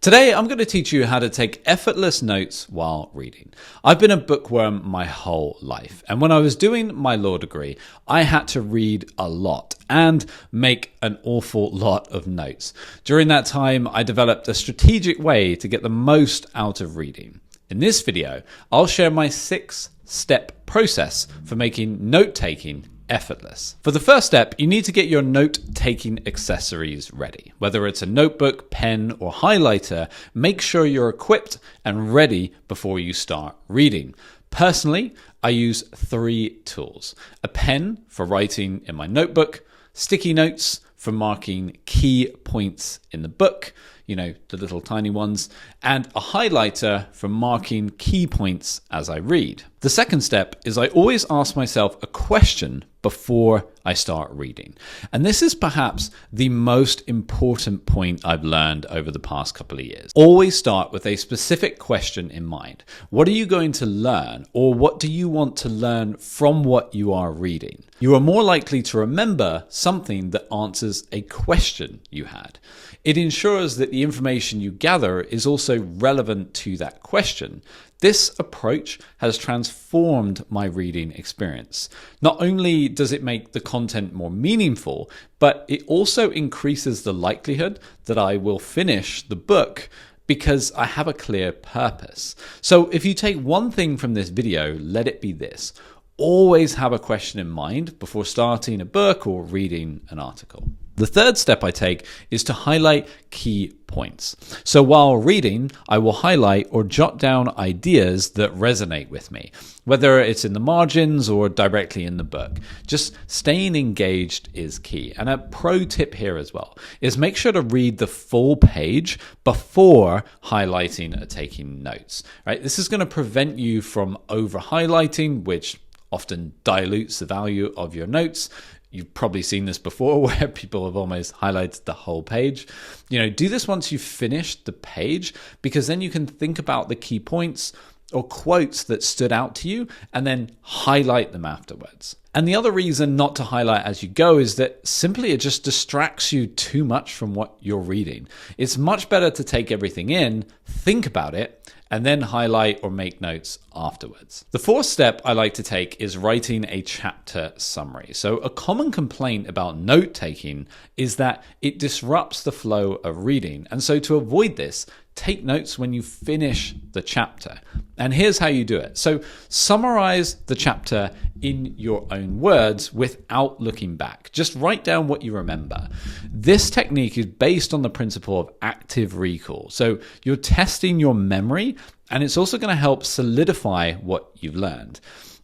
Today, I'm going to teach you how to take effortless notes while reading. I've been a bookworm my whole life, and when I was doing my law degree, I had to read a lot and make an awful lot of notes. During that time, I developed a strategic way to get the most out of reading. In this video, I'll share my 6-step process for making note-taking effortless. For the first step, you need to get your note-taking accessories ready. Whether it's a notebook, pen, or highlighter, make sure you're equipped and ready before you start reading. Personally, I use 3 tools. A pen for writing in my notebook, sticky notes for marking key points in the book, the little tiny ones, and a highlighter for marking key points as I read. The second step is I always ask myself a question before I start reading. And this is perhaps the most important point I've learned over the past couple of years. Always start with a specific question in mind. What are you going to learn, or what do you want to learn from what you are reading? You are more likely to remember something that answers a question you had. It ensures that the information you gather is also relevant to that question. This approach has transformed my reading experience. Not only does it make the content more meaningful, but it also increases the likelihood that I will finish the book because I have a clear purpose. So if you take one thing from this video, let it be this. Always have a question in mind before starting a book or reading an article. The third step I take is to highlight key points. So while reading, I will highlight or jot down ideas that resonate with me, whether it's in the margins or directly in the book. Just staying engaged is key. And a pro tip here as well is make sure to read the full page before highlighting or taking notes. Right? This is going to prevent you from over highlighting, which often dilutes the value of your notes. You've probably seen this before where people have almost highlighted the whole page. Do this once you've finished the page, because then you can think about the key points or quotes that stood out to you and then highlight them afterwards. And the other reason not to highlight as you go is that simply it just distracts you too much from what you're reading. It's much better to take everything in, think about it, and then highlight or make notes afterwards. The fourth step I like to take is writing a chapter summary. So a common complaint about note-taking is that it disrupts the flow of reading. And so to avoid this, take notes when you finish the chapter. And here's how you do it. So summarize the chapter in your own words without looking back. Just write down what you remember. This technique is based on the principle of active recall. So you're testing your memory, and it's also going to help solidify what you've learned.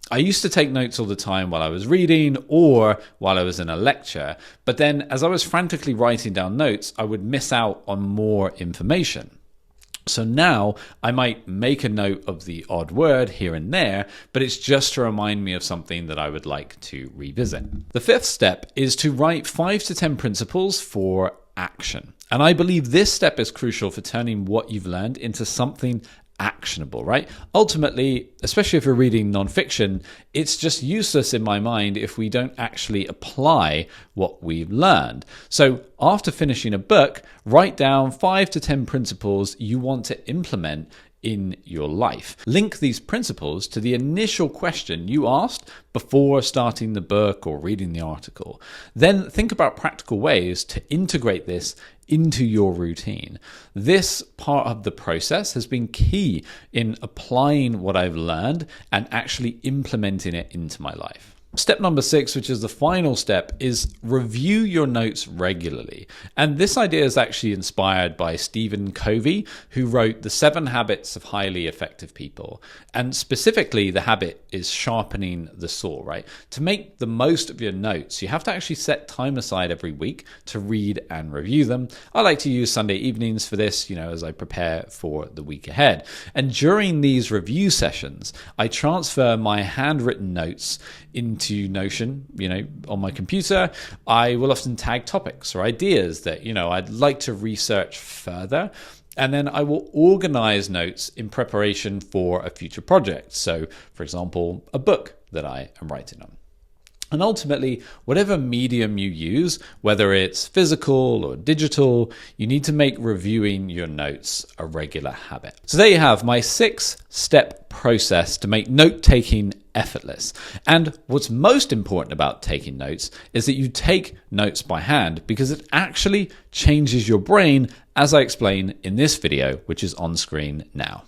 I used to take notes all the time while I was reading or while I was in a lecture, but then as I was frantically writing down notes, I would miss out on more information. So now I might make a note of the odd word here and there, but it's just to remind me of something that I would like to revisit. The fifth step is to write 5 to 10 principles for action. And I believe this step is crucial for turning what you've learned into something actionable, right? Ultimately, especially if you're reading nonfiction, it's just useless in my mind if we don't actually apply what we've learned. So after finishing a book, write down 5 to 10 principles you want to implement in your life. Link these principles to the initial question you asked before starting the book or reading the article. Then think about practical ways to integrate this into your routine. This part of the process has been key in applying what I've learned and actually implementing it into my life. Step number 6, which is the final step, is review your notes regularly. And this idea is actually inspired by Stephen Covey, who wrote The 7 Habits of Highly Effective People. And specifically, the habit is sharpening the saw, right? To make the most of your notes, you have to actually set time aside every week to read and review them. I like to use Sunday evenings for this, as I prepare for the week ahead. And during these review sessions, I transfer my handwritten notes into Notion, on my computer. I will often tag topics or ideas that, I'd like to research further. And then I will organize notes in preparation for a future project. So, for example, a book that I am writing on. And ultimately, whatever medium you use, whether it's physical or digital, you need to make reviewing your notes a regular habit. So there you have my 6-step process to make note-taking effortless. And what's most important about taking notes is that you take notes by hand because it actually changes your brain, as I explain in this video, which is on screen now.